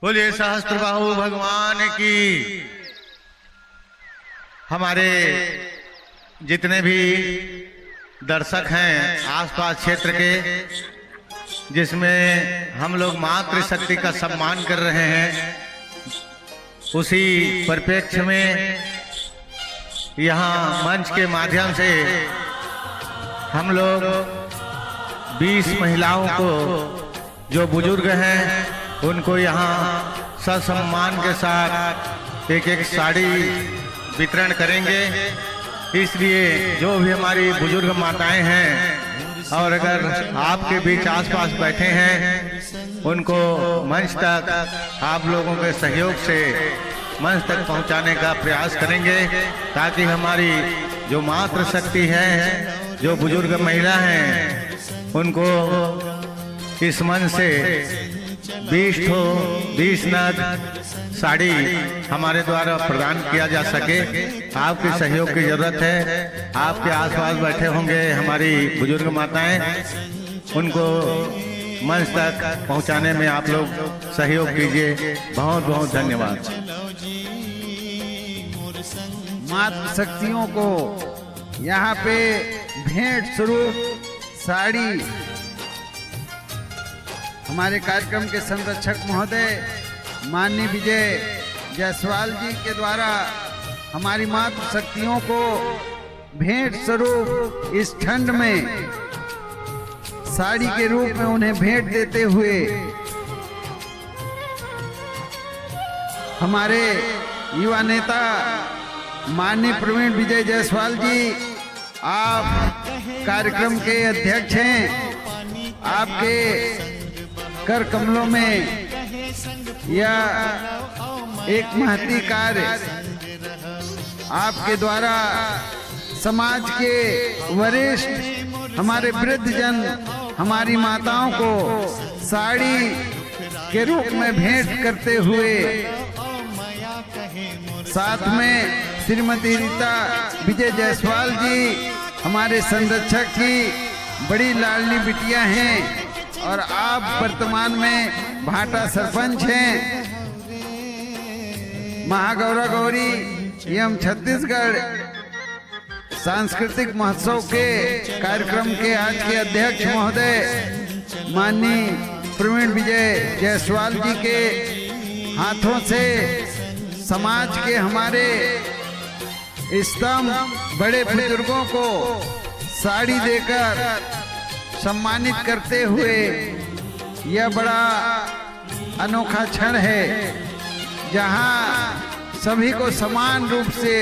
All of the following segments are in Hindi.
बोलिए सहस्त्रबाहु भगवान की। हमारे जितने भी दर्शक हैं आसपास क्षेत्र के, जिसमें हम लोग मातृशक्ति का सम्मान कर रहे हैं, उसी परिप्रेक्ष्य में यहाँ मंच के माध्यम से हम लोग 20 महिलाओं को, जो बुजुर्ग हैं, उनको यहाँ ससम्मान के साथ एक एक साड़ी वितरण करेंगे। इसलिए जो भी हमारी बुजुर्ग माताएं हैं और अगर आपके बीच आसपास बैठे हैं, उनको मंच तक आप लोगों के सहयोग से मंच तक पहुंचाने का प्रयास करेंगे, ताकि हमारी जो मातृशक्ति है, जो बुजुर्ग महिला हैं, उनको इस मंच से 20 नग साड़ी हमारे द्वारा प्रदान किया जा सके। आपके सहयोग की जरूरत है। आपके आसपास बैठे होंगे हमारी बुजुर्ग माताएं, उनको मंच तक पहुंचाने में आप लोग सहयोग कीजिए। बहुत बहुत धन्यवाद। मातृ शक्तियों को यहाँ पे भेंट स्वरूप साड़ी हमारे कार्यक्रम के संरक्षक महोदय माननीय विजय जायसवाल जी के द्वारा हमारी मातृ शक्तियों को भेंट स्वरूप इस ठंड में साड़ी के रूप में उन्हें भेंट देते हुए हमारे युवा नेता माननीय प्रवीण विजय जायसवाल जी, आप कार्यक्रम के अध्यक्ष हैं। आपके कर कमलों में यह एक महती कार्य आपके द्वारा समाज के वरिष्ठ हमारे वृद्ध जन हमारी माताओं को साड़ी के रूप में भेंट करते हुए, साथ में श्रीमती रीता विजय जायसवाल जी हमारे संरक्षक की बड़ी लाडली बिटिया हैं, और आप वर्तमान में भाटा सरपंच हैं। महागौरा गौरी एवं छत्तीसगढ़ सांस्कृतिक महोत्सव के कार्यक्रम के आज के अध्यक्ष महोदय माननीय प्रवीण विजय जायसवाल जी के हाथों से समाज के हमारे स्तंभ बड़े बुजुर्गों को साड़ी देकर सम्मानित करते हुए यह बड़ा अनोखा क्षण है, जहां सभी को समान रूप से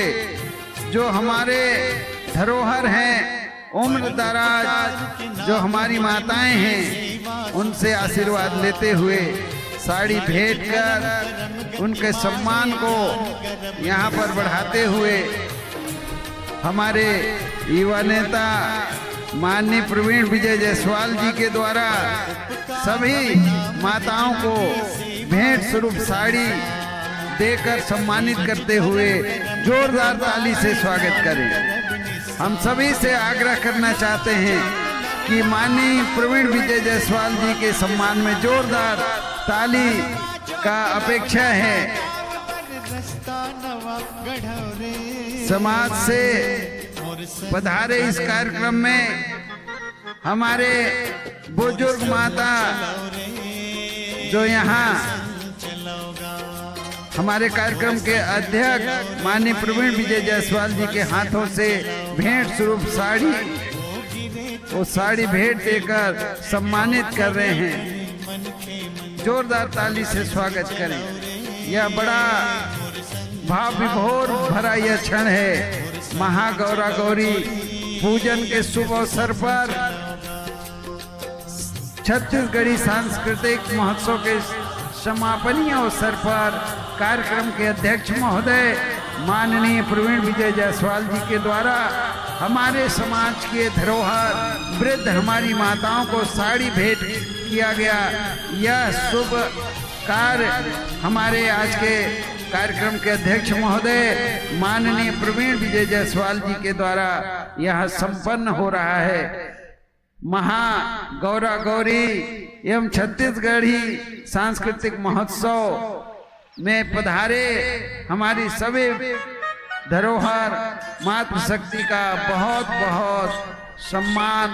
जो हमारे धरोहर हैं, उम्र दराज जो हमारी माताएं हैं, उनसे आशीर्वाद लेते हुए साड़ी भेंट कर उनके सम्मान को यहाँ पर बढ़ाते हुए हमारे युवा नेता माननीय प्रवीण विजय जायसवाल जी के द्वारा सभी माताओं को भेंट स्वरूप साड़ी देकर सम्मानित करते हुए जोरदार ताली से स्वागत करें। हम सभी से आग्रह करना चाहते हैं कि माननीय प्रवीण विजय जायसवाल जी के सम्मान में जोरदार ताली का अपेक्षा है। समाज से पधारे इस कार्यक्रम में हमारे बुजुर्ग माता जो यहाँ हमारे कार्यक्रम के अध्यक्ष माननीय प्रवीण विजय जायसवाल जी के हाथों से भेंट स्वरूप साड़ी, वो साड़ी भेंट देकर सम्मानित कर रहे हैं। जोरदार ताली से स्वागत करें। यह बड़ा भाव विभोर भरा यह क्षण है। महागौरा गौरी पूजन के शुभ अवसर पर छत्तीसगढ़ी सांस्कृतिक महोत्सव के समापनीय अवसर पर कार्यक्रम के अध्यक्ष महोदय माननीय प्रवीण विजय जायसवाल जी के द्वारा हमारे समाज के धरोहर वृद्ध हमारी माताओं को साड़ी भेंट किया गया। यह शुभ कार्य हमारे आज के कार्यक्रम के अध्यक्ष महोदय माननीय प्रवीण विजय जायसवाल जी के द्वारा यह संपन्न हो रहा है। महागौरा गौरी एवं छत्तीसगढ़ी सांस्कृतिक महोत्सव में पधारे हमारी सभी धरोहर मातृशक्ति का बहुत बहुत सम्मान।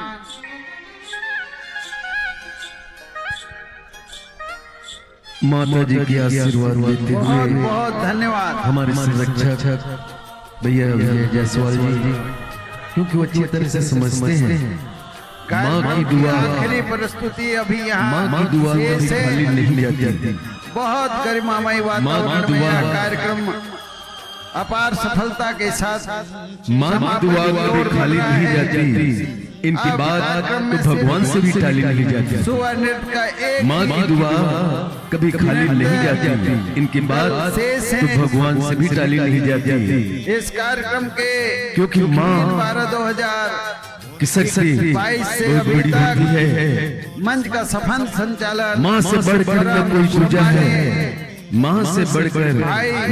माता जी के आशीर्वाद लेते हुए बहुत बहुत धन्यवाद हमारे संरक्षक भैया विजय जायसवाल जी, क्योंकि वो अच्छी तरह से समझते हैं माँ की दुआ, आखिरी प्रस्तुति अभी यहाँ माँ की दुआ कभी खाली नहीं जाती। बहुत गरिमामय वातावरण में यह कार्यक्रम अपार सफलता के साथ माँ की दुआ कभी खाली नहीं जाती। इनके बाद तो भगवान से भी टाली नहीं जाती। सुवर्णित का एक माँ की दुआ कभी खाली नहीं जाती। इनके बाद तो भगवान से भी टाली नहीं जाती। इस कार्यक्रम के क्योंकि माँ 12/2022 की शक्ति बहुत बड़ी होती है। मंच का सफल संचालन माँ से बढ़कर न कोई पूजा है, माँ से बढ़कर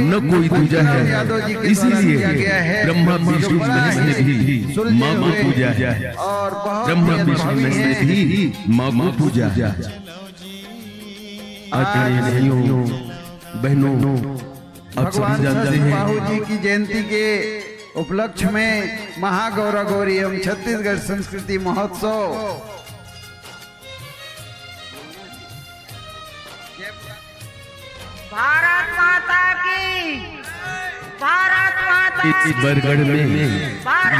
न कोई दूजा है। इसीलिए ब्रह्मा विष्णु महेश ने भी माँ को पूजा है, और बहुत ब्रह्मा विष्णु महेश ने भी माँ को पूजा है। आदरणीय भाइयों बहनों, आप भगवान सभी जानते हैं बाहू जी की जयंती के उपलक्ष्य में महागौरा गौरी एवं छत्तीसगढ़ संस्कृति महोत्सव भारत माता की, भारत माता इस बरगढ़ में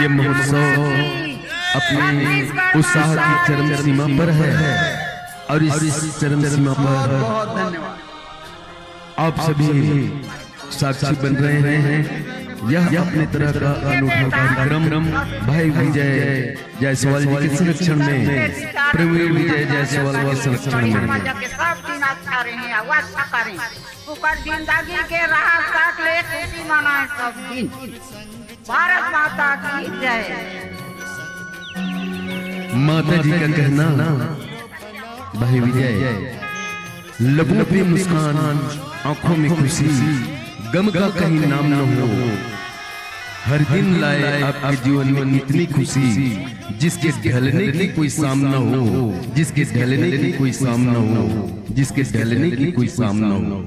ये महोत्सव अपने उत्साह की चरम सीमा पर है, और इस चरम सीमा पर बहुत धन्यवाद। आप सभी साक्षी बन रहे हैं। यह अपने तरह का अनूठा कार्यक्रम भाई विजय जायसवाल जी के संरक्षण में, प्रवीण विजय जायसवाल के संरक्षण में सब दिन अच्छा रहे, अच्छा करें, ऊपर जिंदगी के राह काट ले, खुशी मनाए सब दिन। भारत माता की जय। माता जी का कहना भाई विजय, लबों पे मुस्कान, आंखों में खुशी, गम का कहीं नाम न हो। हर दिन लाए आपके जीवन में इतनी खुशी, जिसके ढलने की कोई सामना हो, जिसके ढलने की कोई सामना हो, जिसके ढलने की कोई सामना हो।